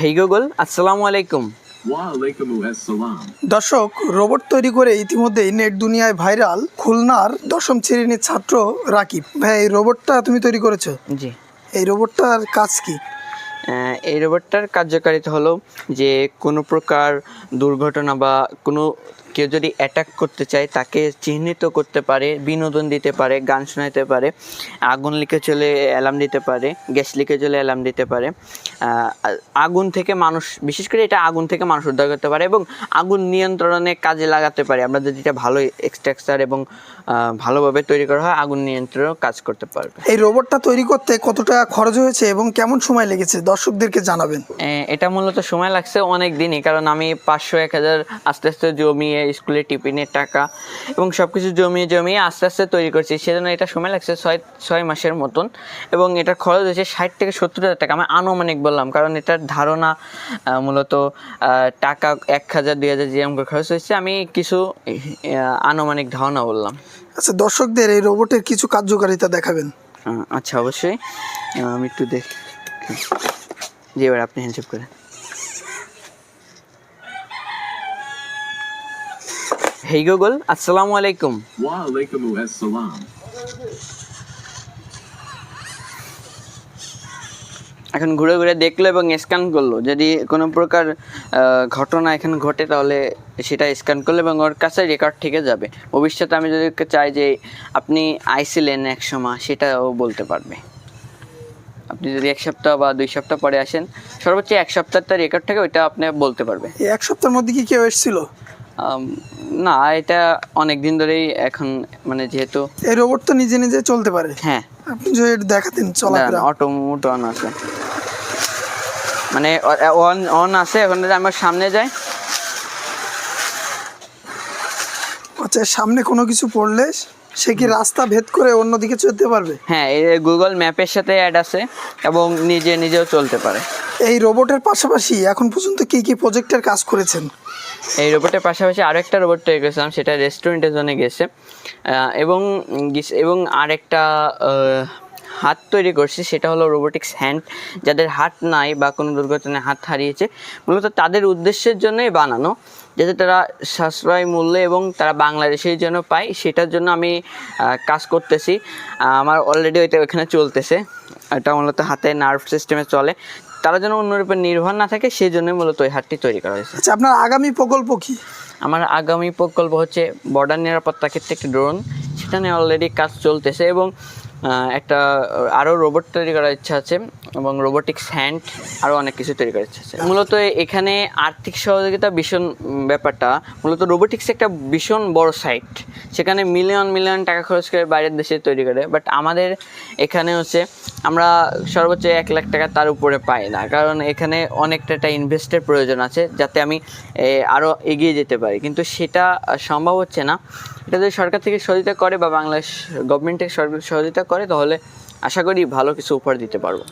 হেই Google, আসসালামু আলাইকুম। দর্শক, রোবট তৈরি করে ইতিমধ্যেই নেট দুনিয়ায় ভাইরাল খুলনার দশম শ্রেণীর ছাত্র রাকিব ভাই। এই রোবটটা তুমি তৈরি করেছো? জি। এই রোবটটার কাজ কি? এই রোবটটার কার্যকারিতা হলো যে কোনো প্রকার দুর্ঘটনা বা কোনো কেউ যদি অ্যাটাক করতে চায় তাকে চিহ্নিত করতে পারে, বিনোদন দিতে পারে, গান শোনাতে পারে, আগুন লিখে চলে অ্যালার্ম দিতে পারে, গ্যাস লিখে চলে অ্যালার্ম দিতে পারে, আগুন থেকে মানুষ, বিশেষ করে এটা আগুন থেকে মানুষ উদ্ধার করতে পারে এবং আগুন নিয়ন্ত্রণে কাজে লাগাতে পারে। আমরা যদি এটা ভালো এক্সট্রাকচার এবং ভালোভাবে তৈরি করা হয়, আগুন নিয়ন্ত্রণেও কাজ করতে পারবে। এই রোবটটা তৈরি করতে কত টাকা খরচ হয়েছে এবং কেমন সময় লেগেছে দর্শকদেরকে জানাবেন। এটা মূলত সময় লাগছে অনেক দিনই, কারণ আমি 500-1000 আস্তে আস্তে জমিয়ে স্কুলে টিফিনের টাকা এবং সব কিছু জমিয়ে আস্তে আস্তে তৈরি করছি। সেজন্য এটা সময় লাগছে 6 মাসের মতন এবং এটার খরচ হয়েছে 60 থেকে 70,000 টাকা। আমি আনুমানিক বললাম, কারণ এটার ধারণা মূলত টাকা 1000-2000 যেরকম খরচ হয়েছে, আমি কিছু আনুমানিক ধারণা বললাম। আচ্ছা, দর্শকদের এই রোবটের কিছু কার্যকারিতা দেখাবেন? আচ্ছা, অবশ্যই। আমি একটু দেখি। জি, এবার আপনি হ্যান্ডশেক করেন। হেই গুগল, আসসালামু আলাইকুম। এখন ঘুরে ঘুরে দেখলো এবং স্ক্যান করলো, যদি কোনো প্রকার ঘটনা এখানে ঘটে তাহলে সেটা স্ক্যান করলো এবং ওর কাছে রেকর্ড থেকে যাবে। ভবিষ্যতে আমি যদি চাই যে আপনি আইছিলেন এক সময়, সেটাও বলতে পারবে। আপনি যদি 1 সপ্তাহ বা 2 সপ্তাহ পরে আসেন, সর্বোচ্চ 1 সপ্তাহটা রেকর্ড থেকে ওইটা আপনি বলতে পারবে। এই 1 সপ্তাহের মধ্যে কি কেউ এসেছিল? না, এটা অনেক দিন ধরেই এখন, মানে যেহেতু এই রোবট তো নিজে নিজে চলতে পারে। হ্যাঁ, আপনি যদি একটু দেখাতেন চলাফেরা। অটো অন আছে, মানে অন আছে। এখন যদি আমার সামনে যাই, আচ্ছা, সামনে কোনো কিছু পড়লে সে কি রাস্তা ভেদ করে অন্যদিকে চলতে পারবে? হ্যাঁ, এই গুগল ম্যাপের সাথে অ্যাড আছে এবং নিজেও চলতে পারে। এই রোবটের পাশাপাশি এখন পর্যন্ত কি কি প্রজেক্টের কাজ করেছেন? এই রোবটের পাশাপাশি আরেকটা রোবট তৈরি করেছিলাম, সেটা রেস্টুরেন্টের জন্য গেছে এবং আরেকটা হাত তৈরি করছি, সেটা হলো রোবোটিক্স হ্যান্ড। যাদের হাত নাই বা কোনো দুর্ঘটনায় হাত হারিয়েছে, মূলত তাদের উদ্দেশ্যের জন্যই বানানো, যাতে তারা সাশ্রয় মূল্যে এবং তারা বাংলাদেশের জন্য পায়, সেটার জন্য আমি কাজ করতেছি। আমার অলরেডি ওইখানে চলতেছে। এটা মূলত হাতে নার্ভ সিস্টেমে চলে, তারা যেন অন্যের উপর নির্ভর না থাকে, সেই জন্যই মূলত ওই হাতটি তৈরি করা হয়েছে। আচ্ছা, আপনার আগামী প্রকল্প কি? আমার আগামী প্রকল্প হচ্ছে বর্ডার নিরাপত্তা ক্ষেত্রে একটি ড্রোন, সেটা নিয়ে অলরেডি কাজ চলতেছে এবং একটা আরও রোবট তৈরি করার ইচ্ছা আছে এবং রোবোটিক্স হ্যান্ড আরও অনেক কিছু তৈরি করার ইচ্ছা আছে। মূলত এখানে আর্থিক সহযোগিতা ভীষণ ব্যাপারটা, মূলত রোবোটিক্স একটা ভীষণ বড় সাইট, সেখানে মিলিয়ন টাকা খরচ করে বাইরের দেশে তৈরি করে, বাট আমাদের এখানে হচ্ছে আমরা সর্বোচ্চ 1 লাখ টাকা তার উপরে পাই না, কারণ এখানে অনেকটা ইনভেস্টের প্রয়োজন আছে যাতে আমি আরও এগিয়ে যেতে পারি, কিন্তু সেটা সম্ভব হচ্ছে না। এটা যদি সরকার থেকে সহযোগিতা করে বা বাংলাদেশ গভর্নমেন্ট থেকে সহযোগিতা করে, তাহলে আশা করি ভালো কিছু উপহার দিতে পারবো।